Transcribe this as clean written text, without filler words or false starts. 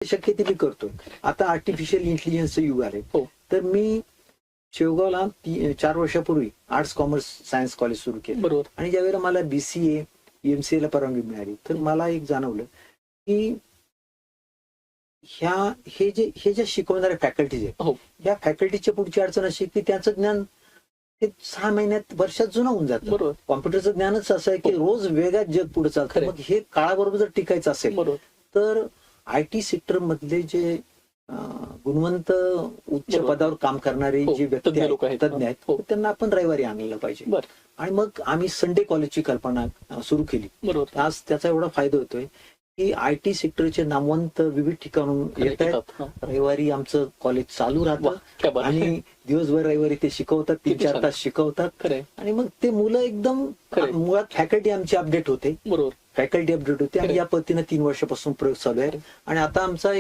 शक्य ते मी करतो. आता आर्टिफिशियल इंटेलिजन्सचं युग आहे. हो. तर मी शेवगावला 4 वर्षापूर्वी आर्ट्स कॉमर्स सायन्स कॉलेज सुरू केलं बरोबर. आणि ज्यावेळेला मला BCA MCA ला परवानगी मिळाली तर मला एक जाणवलं की हे जे शिकवणारे फॅकल्टीज आहेत हो. या फॅकल्टीच्या पुढची अडचण अशी की त्याचं ज्ञान ते 6 महिन्यात वर्षात जुनं होऊन जातं. बरोबर. कॉम्प्युटरचं ज्ञानच असं आहे की रोज वेगात जग पुढे चालतं. खरंय. मग हे काळाबरोबर जर टिकायचं असेल बरोबर. तर IT सेक्टर मधले जे गुणवंत उच्च बरोबर. पदावर काम करणारे हो, जे व्यक्ती तज्ञ लोक आहेत. तज्ञ आहेत हो. तर त्यांना आपण रविवारी आणलं पाहिजे. बर. आणि मग आम्ही संडे कॉलेजची कल्पना सुरू केली. बरोबर. आज त्याचा एवढा फायदा होतोय की IT सेक्टरचे नामवंत विविध ठिकाणून येत आहेत. येतात. हा. रविवारी आमचं कॉलेज चालू वा, राहतं क्या बात आहे. आणि दिवसभर रविवारी ते शिकवतात, किती 3-4 छान. तास शिकवतात खरंय. आणि मग ते मुलं एकदम खरंय. मुळात फॅकल्टी आमची अपडेट होते. बरोबर. फॅकल्टी अपडेट होते आणि खरंय. या पद्धतीने 3 वर्षापासून प्रयोग चालू आहे. खरंय. आणि आता आमचा